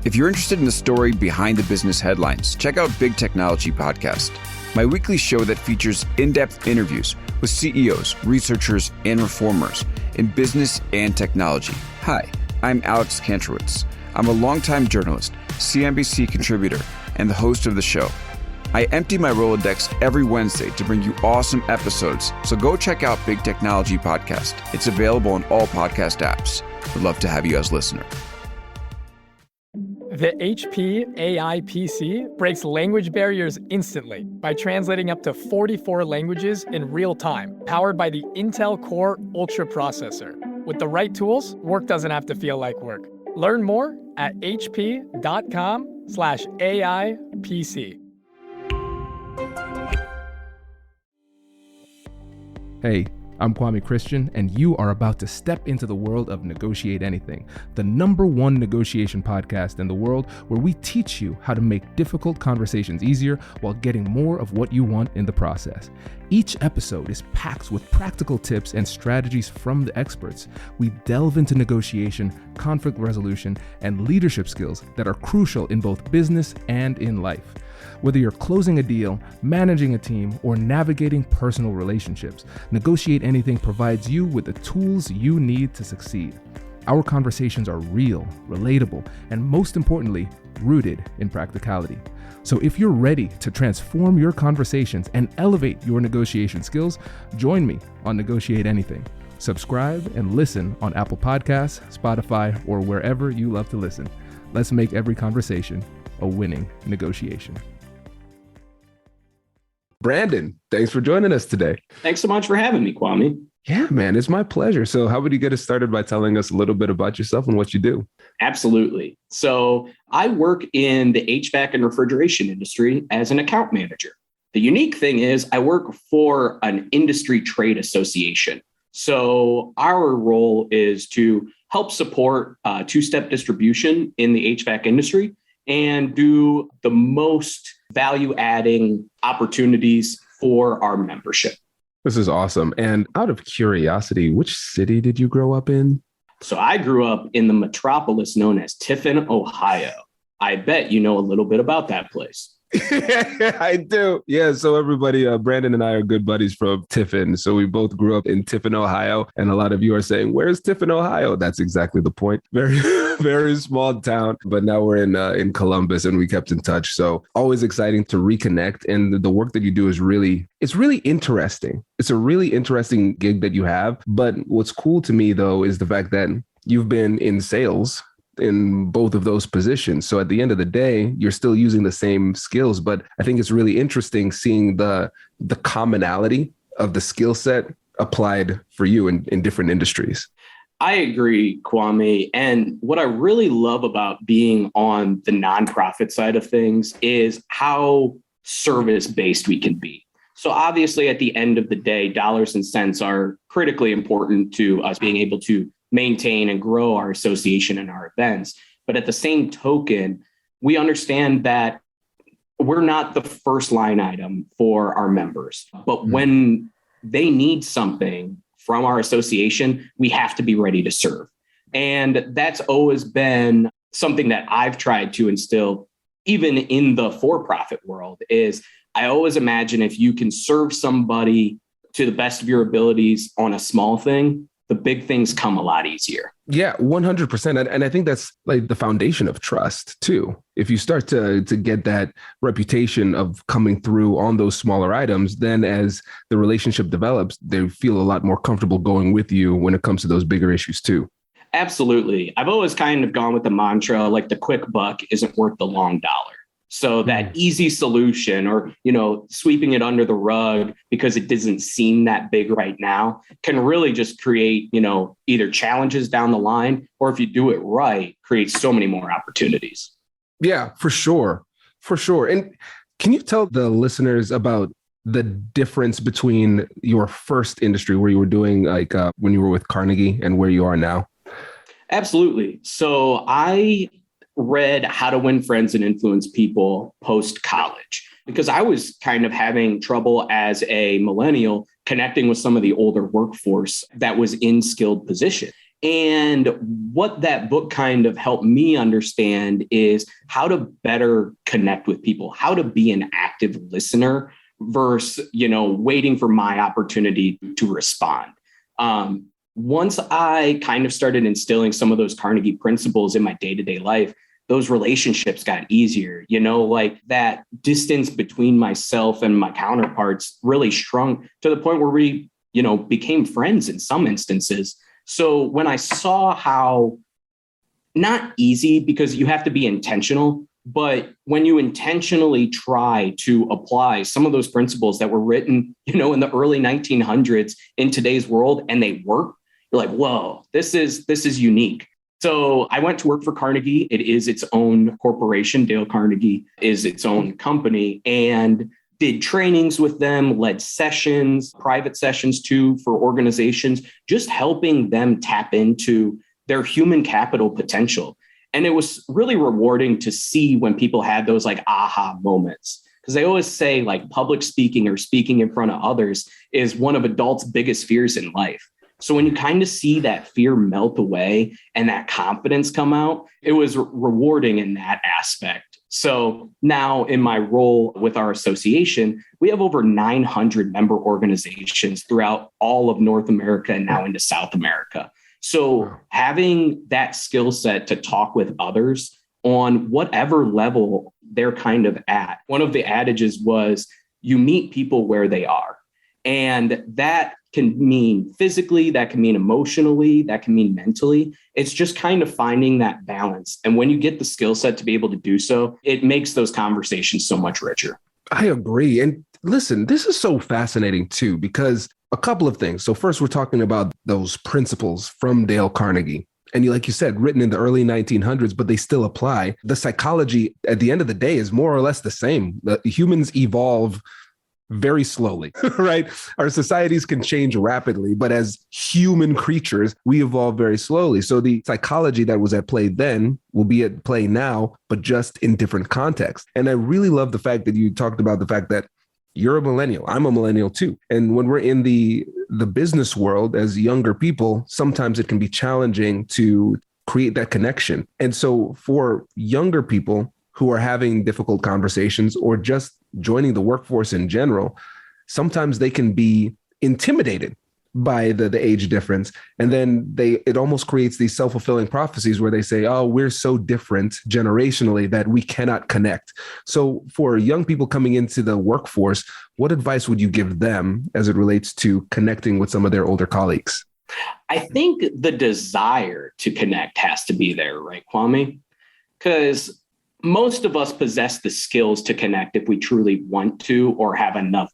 If you're interested in the story behind the business headlines, check out Big Technology Podcast, my weekly show that features in-depth interviews with CEOs, researchers, and reformers in business and technology. Hi, I'm Alex Kantrowitz. I'm a longtime journalist, CNBC contributor, and the host of the show. I empty my Rolodex every Wednesday to bring you awesome episodes, so go check out Big Technology Podcast. It's available on all podcast apps. Would love to have you as a listener. The HP AI PC breaks language barriers instantly by translating up to 44 languages in real time, powered by the Intel Core Ultra processor. With the right tools, work doesn't have to feel like work. Learn more at hp.com/AI PC. Hey, I'm Kwame Christian, and you are about to step into the world of Negotiate Anything, the #1 negotiation podcast in the world where we teach you how to make difficult conversations easier while getting more of what you want in the process. Each episode is packed with practical tips and strategies from the experts. We delve into negotiation, conflict resolution, and leadership skills that are crucial in both business and in life. Whether you're closing a deal, managing a team, or navigating personal relationships, Negotiate Anything provides you with the tools you need to succeed. Our conversations are real, relatable, and most importantly, rooted in practicality. So if you're ready to transform your conversations and elevate your negotiation skills, join me on Negotiate Anything. Subscribe and listen on Apple Podcasts, Spotify, or wherever you love to listen. Let's make every conversation a winning negotiation. Brandin, thanks for joining us today. Thanks so much for having me, Kwame. Yeah, man, it's my pleasure. So how would you get us started by telling us a little bit about yourself and what you do? Absolutely. So I work in the HVAC and refrigeration industry as an account manager. The unique thing is I work for an industry trade association. So our role is to help support two-step distribution in the HVAC industry and do the most value-adding opportunities for our membership. This is awesome. And out of curiosity, which city did you grow up in? So I grew up in the metropolis known as Tiffin, Ohio. I bet you know a little bit about that place. I do. Yeah. So everybody, Brandin and I are good buddies from Tiffin. So we both grew up in Tiffin, Ohio. And a lot of you are saying, where's Tiffin, Ohio? That's exactly the point. Very, very small town. But now we're in Columbus and we kept in touch. So always exciting to reconnect. And the work that you do is it's really interesting. It's a really interesting gig that you have. But what's cool to me, though, is the fact that you've been in sales in both of those positions. So at the end of the day, you're still using the same skills, but I think it's really interesting seeing the commonality of the skill set applied for you in different industries. I agree, Kwame. And what I really love about being on the nonprofit side of things is how service-based we can be. So obviously, at the end of the day, dollars and cents are critically important to us being able to maintain and grow our association and our events. But at the same token, we understand that we're not the first line item for our members. But when they need something from our association, we have to be ready to serve. And that's always been something that I've tried to instill, even in the for-profit world, is I always imagine if you can serve somebody to the best of your abilities on a small thing, the big things come a lot easier. Yeah, 100%. And I think that's like the foundation of trust too. If you start to get that reputation of coming through on those smaller items, then as the relationship develops, they feel a lot more comfortable going with you when it comes to those bigger issues too. Absolutely. I've always kind of gone with the mantra, like the quick buck isn't worth the long dollar. So that easy solution or, sweeping it under the rug because it doesn't seem that big right now can really just create, either challenges down the line, or if you do it right, create so many more opportunities. Yeah, for sure. For sure. And can you tell the listeners about the difference between your first industry where you were doing when you were with Carnegie and where you are now? Absolutely. So I read How to Win Friends and Influence People post-college because I was kind of having trouble as a millennial connecting with some of the older workforce that was in skilled position. And what that book kind of helped me understand is how to better connect with people, how to be an active listener versus, waiting for my opportunity to respond. Once I kind of started instilling some of those Carnegie principles in my day-to-day life, those relationships got easier, like that distance between myself and my counterparts really shrunk to the point where we, became friends in some instances. So when I saw how not easy, because you have to be intentional, but when you intentionally try to apply some of those principles that were written, in the early 1900s in today's world, and they work, you're like, whoa, this is unique. So I went to work for Carnegie. It is its own corporation. Dale Carnegie is its own company, and did trainings with them, led sessions, private sessions too, for organizations, just helping them tap into their human capital potential. And it was really rewarding to see when people had those like aha moments, because they always say like public speaking or speaking in front of others is one of adults' biggest fears in life. So when you kind of see that fear melt away and that confidence come out, it was rewarding in that aspect. So now in my role with our association, we have over 900 member organizations throughout all of North America and now into South America. So having that skill set to talk with others on whatever level they're kind of at. One of the adages was you meet people where they are. And that can mean physically, that can mean emotionally, that can mean mentally. It's just kind of finding that balance. And when you get the skill set to be able to do so, it makes those conversations so much richer. I agree. And listen, this is so fascinating too, because a couple of things. So first, we're talking about those principles from Dale Carnegie. And like you said, written in the early 1900s, but they still apply. The psychology at the end of the day is more or less the same. The humans evolve very slowly, right? Our societies can change rapidly, but as human creatures, we evolve very slowly. So the psychology that was at play then will be at play now, but just in different contexts. And I really love the fact that you talked about the fact that you're a millennial. I'm a millennial too. And when we're in the business world as younger people, sometimes it can be challenging to create that connection. And so for younger people who are having difficult conversations or just joining the workforce in general, sometimes they can be intimidated by the age difference. And then it almost creates these self-fulfilling prophecies where they say, oh, we're so different generationally that we cannot connect. So for young people coming into the workforce, what advice would you give them as it relates to connecting with some of their older colleagues? I think the desire to connect has to be there, right, Kwame? Because most of us possess the skills to connect if we truly want to or have enough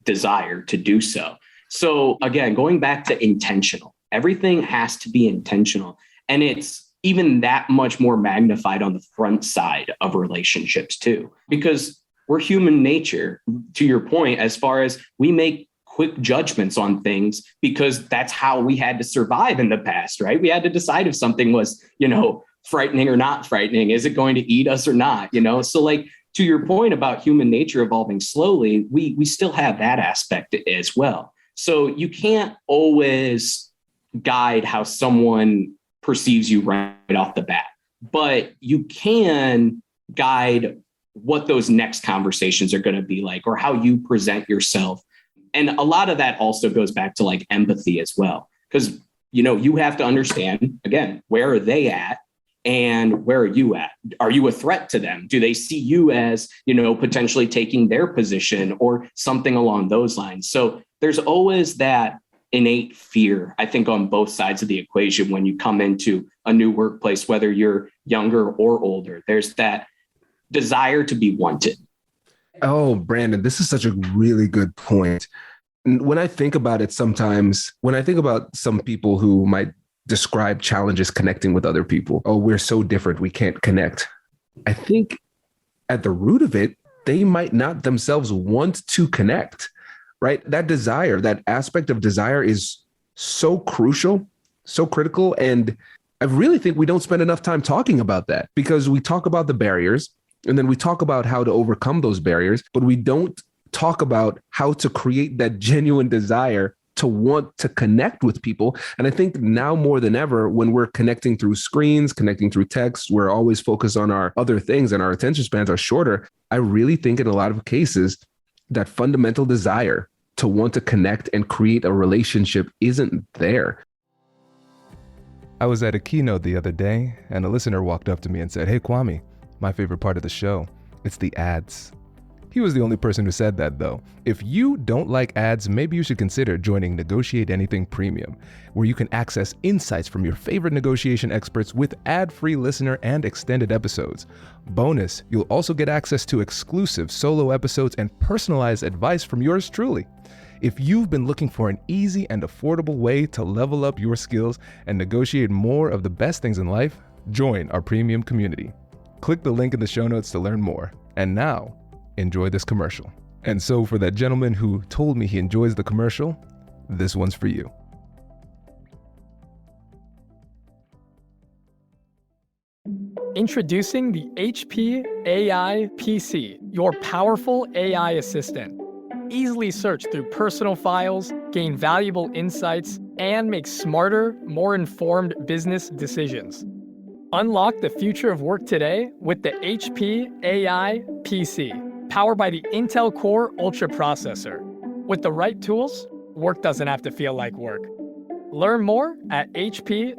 desire to do so. So again, going back to intentional, everything has to be intentional. And it's even that much more magnified on the front side of relationships too, because we're human nature, to your point, as far as we make quick judgments on things because that's how we had to survive in the past, right? We had to decide if something was, frightening or not frightening. Is it going to eat us or not? So like to your point about human nature evolving slowly, we still have that aspect as well. So you can't always guide how someone perceives you right off the bat, but you can guide what those next conversations are going to be like or how you present yourself. And a lot of that also goes back to like empathy as well, because, you have to understand, again, where are they at? And where are you at? Are you a threat to them? Do they see you as, potentially taking their position or something along those lines? So there's always that innate fear, I think, on both sides of the equation when you come into a new workplace, whether you're younger or older. There's that desire to be wanted. Oh, Brandon, this is such a really good point. When I think about it, sometimes when I think about some people who might describe challenges connecting with other people. Oh, we're so different, we can't connect. I think at the root of it, they might not themselves want to connect, right? That desire, that aspect of desire is so crucial, so critical. And I really think we don't spend enough time talking about that because we talk about the barriers and then we talk about how to overcome those barriers, but we don't talk about how to create that genuine desire to want to connect with people. And I think now more than ever, when we're connecting through screens, connecting through text, we're always focused on our other things and our attention spans are shorter. I really think in a lot of cases, that fundamental desire to want to connect and create a relationship isn't there. I was at a keynote the other day, and a listener walked up to me and said, "Hey, Kwame, my favorite part of the show, it's the ads." He was the only person who said that, though. If you don't like ads, maybe you should consider joining Negotiate Anything Premium, where you can access insights from your favorite negotiation experts with ad-free listener and extended episodes. Bonus, you'll also get access to exclusive solo episodes and personalized advice from yours truly. If you've been looking for an easy and affordable way to level up your skills and negotiate more of the best things in life, join our premium community. Click the link in the show notes to learn more. And now, enjoy this commercial. And so for that gentleman who told me he enjoys the commercial, this one's for you. Introducing the HP AI PC, your powerful AI assistant. Easily search through personal files, gain valuable insights, and make smarter, more informed business decisions. Unlock the future of work today with the HP AI PC, powered by the Intel Core Ultra processor. With the right tools, work doesn't have to feel like work. Learn more at hp.com/AIPC.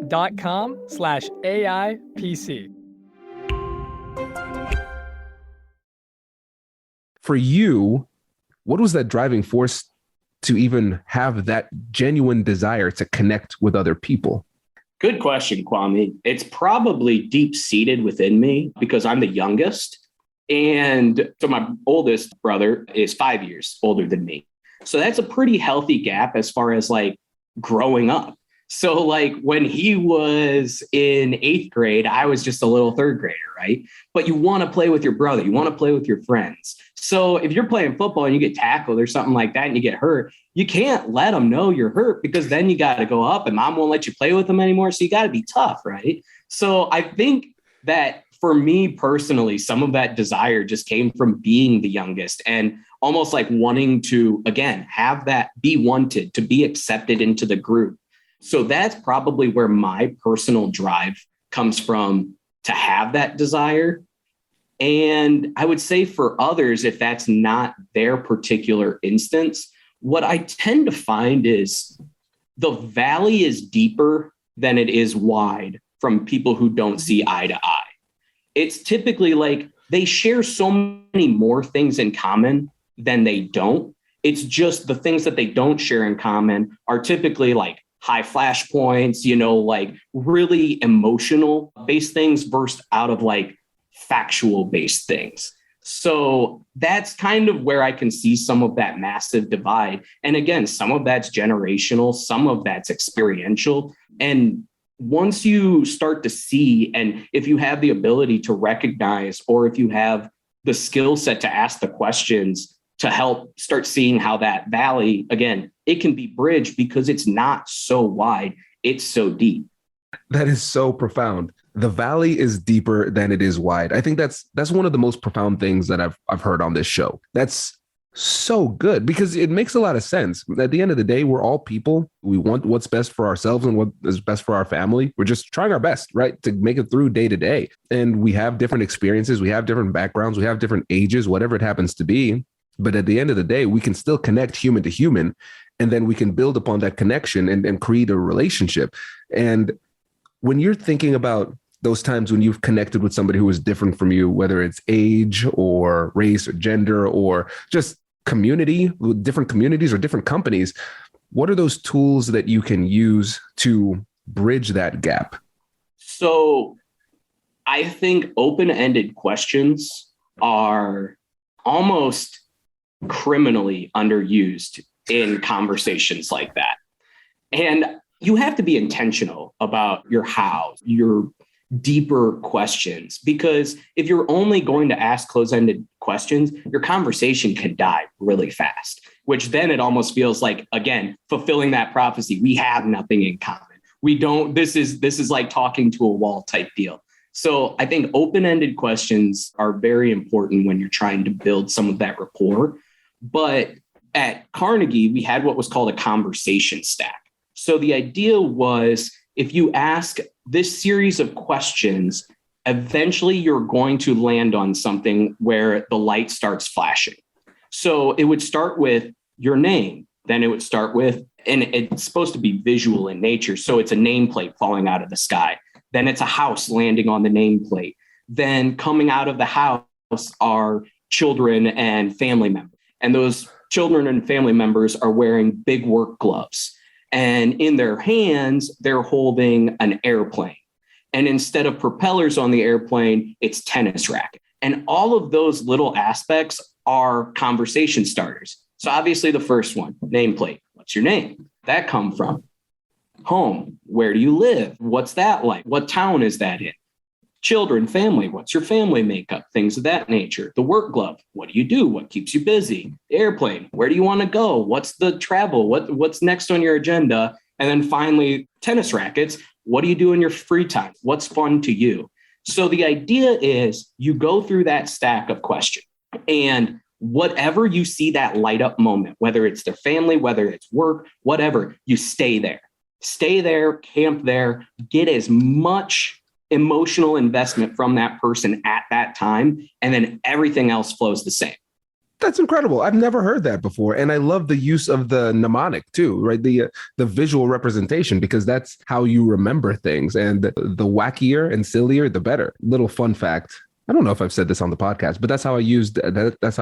For you, what was that driving force to even have that genuine desire to connect with other people? Good question, Kwame. It's probably deep-seated within me because I'm the youngest. And so my oldest brother is 5 years older than me. So that's a pretty healthy gap as far as like growing up. So like when he was in 8th grade, I was just a little 3rd grader, right? But you want to play with your brother. You want to play with your friends. So if you're playing football and you get tackled or something like that and you get hurt, you can't let them know you're hurt because then you got to go up and mom won't let you play with them anymore. So you got to be tough, right? So I think that for me personally, some of that desire just came from being the youngest and almost like wanting to, again, have that be wanted, to be accepted into the group. So that's probably where my personal drive comes from, to have that desire. And I would say for others, if that's not their particular instance, what I tend to find is the valley is deeper than it is wide from people who don't see eye to eye. It's typically like they share so many more things in common than they don't. It's just the things that they don't share in common are typically like high flash points, like really emotional based things versus out of like factual based things. So that's kind of where I can see some of that massive divide. And again, some of that's generational, some of that's experiential. And once you start to see, and if you have the ability to recognize, or if you have the skill set to ask the questions to help start seeing how that valley, again, it can be bridged because it's not so wide, it's so deep. That is so profound. The valley is deeper than it is wide. I think that's one of the most profound things that I've heard on this show. That's so good because it makes a lot of sense. At the end of the day, we're all people. We want what's best for ourselves and what is best for our family. We're just trying our best, right, to make it through day to day. And we have different experiences. We have different backgrounds. We have different ages, whatever it happens to be. But at the end of the day, we can still connect human to human, and then we can build upon that connection and create a relationship. And when you're thinking about those times when you've connected with somebody who is different from you, whether it's age or race or gender or just community, different communities or different companies, what are those tools that you can use to bridge that gap? So I think open-ended questions are almost criminally underused in conversations like that. And you have to be intentional about your how, your deeper questions, because if you're only going to ask close-ended questions, your conversation can die really fast, which then it almost feels like, again, fulfilling that prophecy. We have nothing in common. We don't, this is like talking to a wall type deal. So I think open-ended questions are very important when you're trying to build some of that rapport. But at Carnegie, we had what was called a conversation stack. So the idea was if you ask this series of questions, eventually you're going to land on something where the light starts flashing. So it would start with your name. Then it would start with, and it's supposed to be visual in nature. So it's a nameplate falling out of the sky. Then it's a house landing on the nameplate. Then coming out of the house are children and family members. And those children and family members are wearing big work gloves. And in their hands, they're holding an airplane. And instead of propellers on the airplane, it's tennis racket. And all of those little aspects are conversation starters. So obviously the first one, nameplate. What's your name? That come from? Home. Where do you live? What's that like? What town is that in? Children, family. What's your family makeup? Things of that nature. The work glove. What do you do? What keeps you busy? The airplane. Where do you want to go? What's the travel? What's next on your agenda? And then finally, tennis rackets. What do you do in your free time? What's fun to you? So the idea is you go through that stack of questions, and whatever you see that light up moment, whether it's their family, whether it's work, whatever, you stay there. Stay there, camp there, get as much emotional investment from that person at that time, and then everything else flows the same. That's incredible. I've never heard that before. And I love the use of the mnemonic too, right? The visual representation, because that's how you remember things. And the wackier and sillier, the better. Little fun fact. I don't know if I've said this on the podcast, but that's how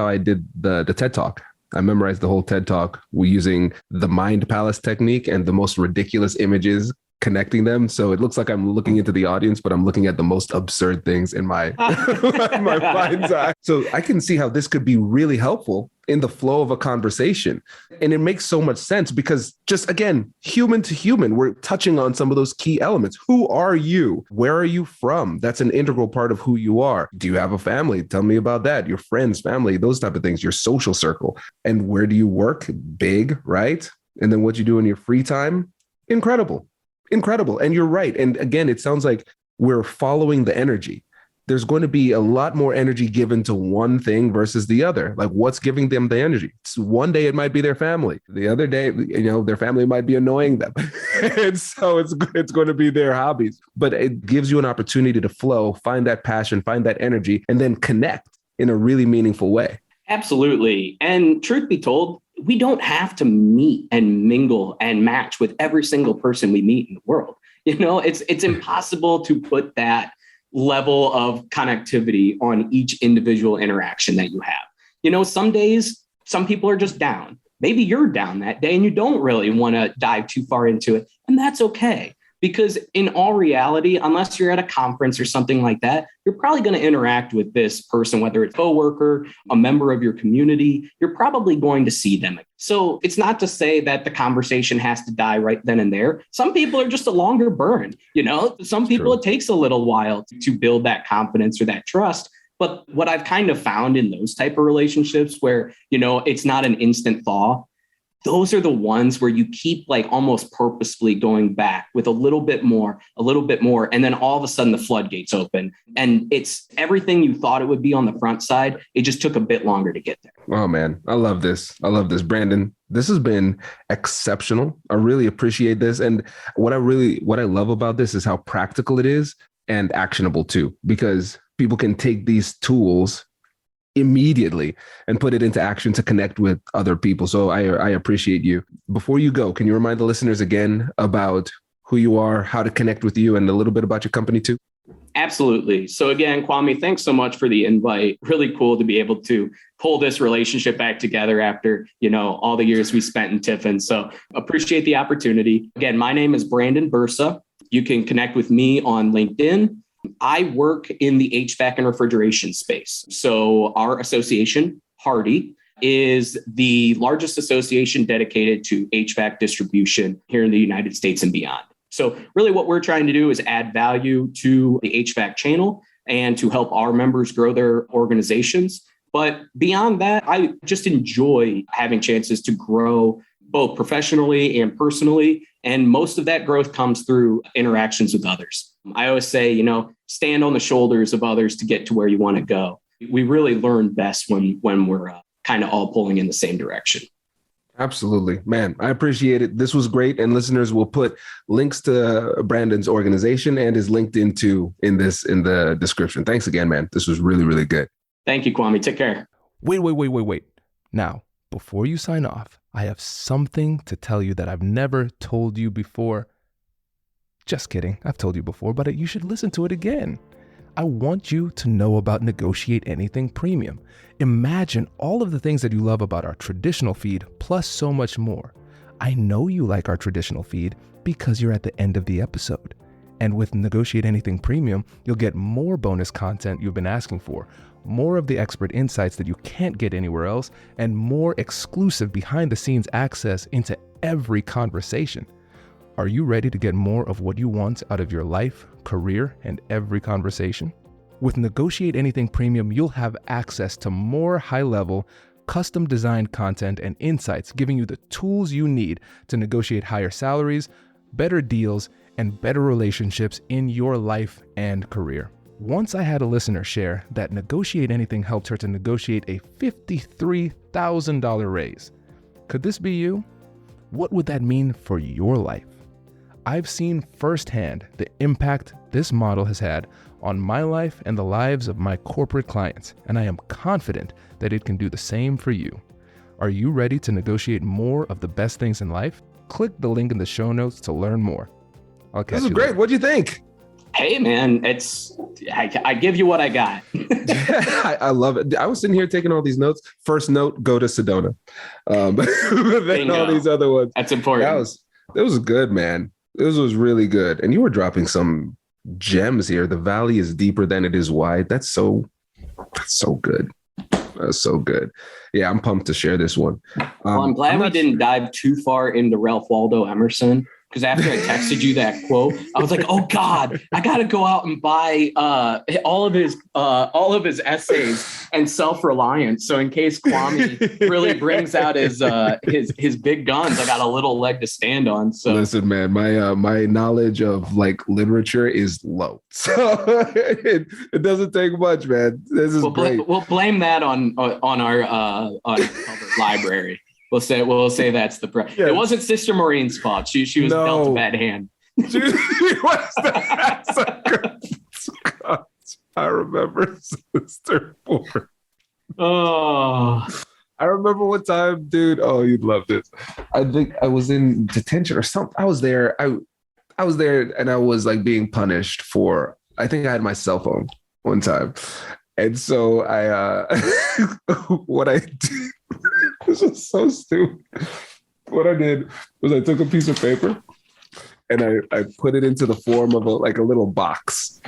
I did the TED Talk. I memorized the whole TED Talk using the mind palace technique and the most ridiculous images, connecting them. So it looks like I'm looking into the audience, but I'm looking at the most absurd things in my my mind's eye. So I can see how this could be really helpful in the flow of a conversation. And it makes so much sense because just, again, human to human, we're touching on some of those key elements. Who are you? Where are you from? That's an integral part of who you are. Do you have a family? Tell me about that. Your friends, family, those type of things, your social circle. And where do you work? Big, right? And then what you do in your free time? Incredible. And you're right. And again, it sounds like we're following the energy. There's going to be a lot more energy given to one thing versus the other. Like, what's giving them the energy? One day it might be their family. The other day, their family might be annoying them. And so it's going to be their hobbies. But it gives you an opportunity to flow, find that passion, find that energy, and then connect in a really meaningful way. Absolutely. And truth be told, we don't have to meet and mingle and match with every single person we meet in the world. It's impossible to put that level of connectivity on each individual interaction that you have. Some days, some people are just down. Maybe you're down that day and you don't really want to dive too far into it. And that's okay. Because in all reality, unless you're at a conference or something like that, you're probably going to interact with this person, whether it's a coworker, a member of your community, you're probably going to see them. So it's not to say that the conversation has to die right then and there. Some people are just a longer burn. Some people, it takes a little while to build that confidence or that trust. But what I've kind of found in those type of relationships where, it's not an instant thaw, those are the ones where you keep almost purposefully going back with a little bit more. And then all of a sudden the floodgates open and it's everything you thought it would be on the front side. It just took a bit longer to get there. Oh, man. I love this. Brandin, this has been exceptional. I really appreciate this. And what I love about this is how practical it is and actionable too, because people can take these tools immediately and put it into action to connect with other people. So I appreciate you. Before you go, can you remind the listeners again about who you are, how to connect with you, and a little bit about your company too? Absolutely. So again, Kwame, thanks so much for the invite. Really cool to be able to pull this relationship back together after, all the years we spent in Tiffin. So appreciate the opportunity. Again, my name is Brandin Bursa. You can connect with me on LinkedIn. I work in the HVAC and refrigeration space. So our association, Hardy, is the largest association dedicated to HVAC distribution here in the United States and beyond. So really what we're trying to do is add value to the HVAC channel and to help our members grow their organizations. But beyond that, I just enjoy having chances to grow both professionally and personally. And most of that growth comes through interactions with others. I always say, stand on the shoulders of others to get to where you want to go. We really learn best when we're kind of all pulling in the same direction. Absolutely, man. I appreciate it. This was great. And listeners will put links to Brandin's organization and his LinkedIn too in the description. Thanks again, man. This was really, really good. Thank you, Kwame. Take care. Wait. Now, before you sign off, I have something to tell you that I've never told you before. Just kidding. I've told you before, but you should listen to it again. I want you to know about Negotiate Anything Premium. Imagine all of the things that you love about our traditional feed, plus so much more. I know you like our traditional feed because you're at the end of the episode. And with Negotiate Anything Premium, you'll get more bonus content you've been asking for, more of the expert insights that you can't get anywhere else, and more exclusive behind-the-scenes access into every conversation. Are you ready to get more of what you want out of your life, career, and every conversation? With Negotiate Anything Premium, you'll have access to more high-level, custom-designed content and insights, giving you the tools you need to negotiate higher salaries, better deals, and better relationships in your life and career. Once I had a listener share that Negotiate Anything helped her to negotiate a $53,000 raise. Could this be you? What would that mean for your life? I've seen firsthand the impact this model has had on my life and the lives of my corporate clients, and I am confident that it can do the same for you. Are you ready to negotiate more of the best things in life? Click the link in the show notes to learn more. I'll catch you. This is great. What'd you think? Hey, man, I give you what I got. I love it. I was sitting here taking all these notes. First note, go to Sedona. Then all these other ones. That's important. That was good, man. This was really good. And you were dropping some gems here. The valley is deeper than it is wide. That's so good. That's so good. Yeah, I'm pumped to share this one. Well, I'm glad we didn't dive too far into Ralph Waldo Emerson. Because after I texted you that quote, I was like, "Oh God, I got to go out and buy all of his essays and Self-Reliance. So in case Kwame really brings out his big guns, I got a little leg to stand on." So listen, man, my knowledge of like literature is low, so it doesn't take much, man. This is great. We'll blame that on our library. We'll say that's the yeah. It wasn't Sister Maureen's fault. She was dealt a bad hand. I remember Sister Maureen. Oh, I remember one time, dude. Oh, you'd love this. I think I was in detention or something. I was there. I was there, and I was like being punished for. I think I had my cell phone one time, and so what I did. This was so stupid. What I did was I took a piece of paper and I put it into the form of a little box.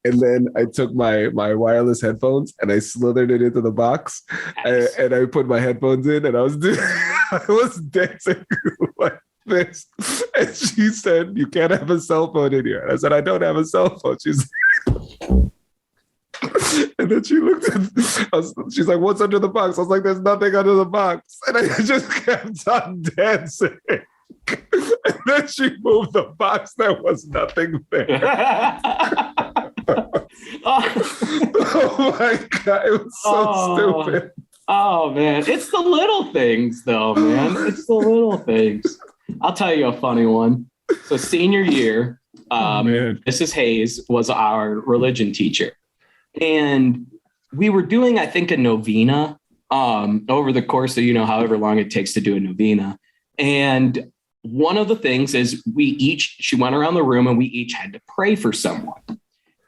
And then I took my wireless headphones and I slithered it into the box. Nice. And I put my headphones in and I was dancing like this. And she said, "You can't have a cell phone in here." And I said, "I don't have a cell phone." And then she looked at she's like, "What's under the box?" I was like, "There's nothing under the box." And I just kept on dancing. And then she moved the box. There was nothing there. Oh my God. It was so stupid. Oh man. It's the little things though, man. It's the little things. I'll tell you a funny one. So senior year, Mrs. Hayes was our religion teacher. And we were doing, I think, a novena over the course of, however long it takes to do a novena. And one of the things is she went around the room and we each had to pray for someone.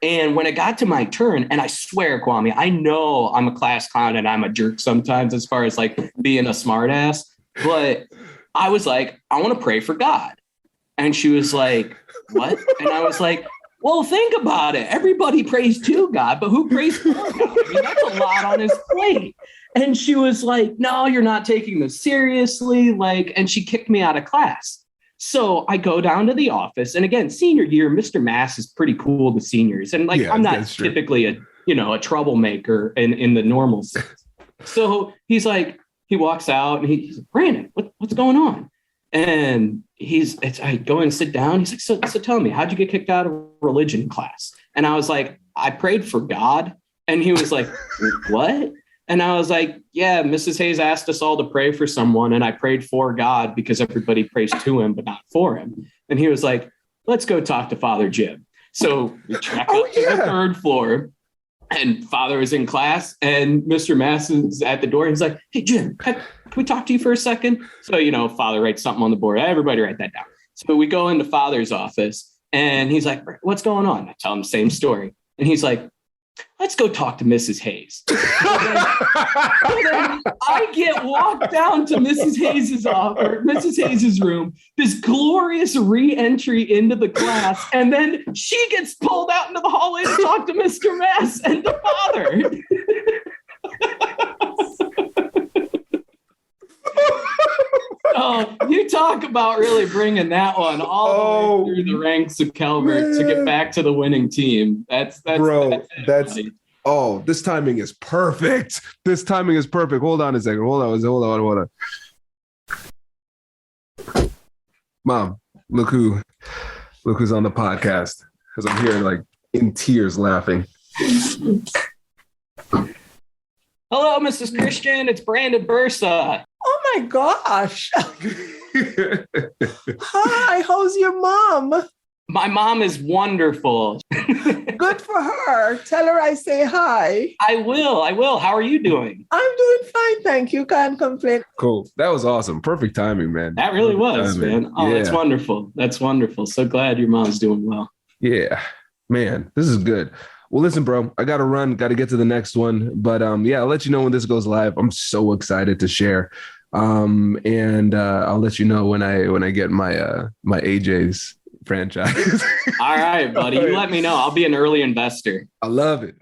And when it got to my turn, and I swear, Kwame, I know I'm a class clown and I'm a jerk sometimes as far as like being a smart ass, but I was like, "I want to pray for God." And she was like, "What?" And I was like, "Well, think about it. Everybody prays to God, but who prays for God? I mean, that's a lot on his plate." And she was like, "No, you're not taking this seriously." And she kicked me out of class. So I go down to the office. And again, senior year, Mr. Mass is pretty cool to seniors. And I'm not typically a troublemaker in the normal sense. So he's like, he walks out and he's like, "Brandin, what's going on?" And I go and sit down. He's like, so tell me, how'd you get kicked out of religion class? And I was like, "I prayed for God." And he was like, "What?" And I was like, yeah, Mrs. Hayes asked us all to pray for someone. And I prayed for God because everybody prays to him, but not for him. And he was like, let's go talk to Father Jim. So we track up to the third floor, and Father was in class, and Mr. Mass is at the door. He's like, hey, Jim, can we talk to you for a second? So, Father writes something on the board. Everybody write that down. So we go into Father's office, and he's like, what's going on? I tell him the same story. And he's like, let's go talk to Mrs. Hayes. So then I get walked down to Mrs. Hayes's office, or Mrs. Hayes's room, this glorious re-entry into the class, and then she gets pulled out into the hallway to talk to Mr. Mass and the Father. Oh, you talk about really bringing that one all the way through the ranks of Calvert to get back to the winning team. That's this timing is perfect. This timing is perfect. Hold on a second. Hold on. Mom, look who's on the podcast, because I'm here like in tears laughing. Hello, Mrs. Christian. It's Brandin Bursa. Oh my gosh. Hi, how's your mom? My mom is wonderful. Good for her. Tell her I say hi. I will. How are you doing? I'm doing fine, thank you. Can't complain. Cool. That was awesome. Perfect timing, man. That really was, timing. man. Oh, yeah. That's wonderful. That's wonderful. So glad your mom's doing well. Yeah, man, this is good. Well, listen, bro, I got to run, got to get to the next one. But I'll let you know when this goes live. I'm so excited to share. And I'll let you know when I get my AJ's franchise. All right, buddy. You let me know. I'll be an early investor. I love it.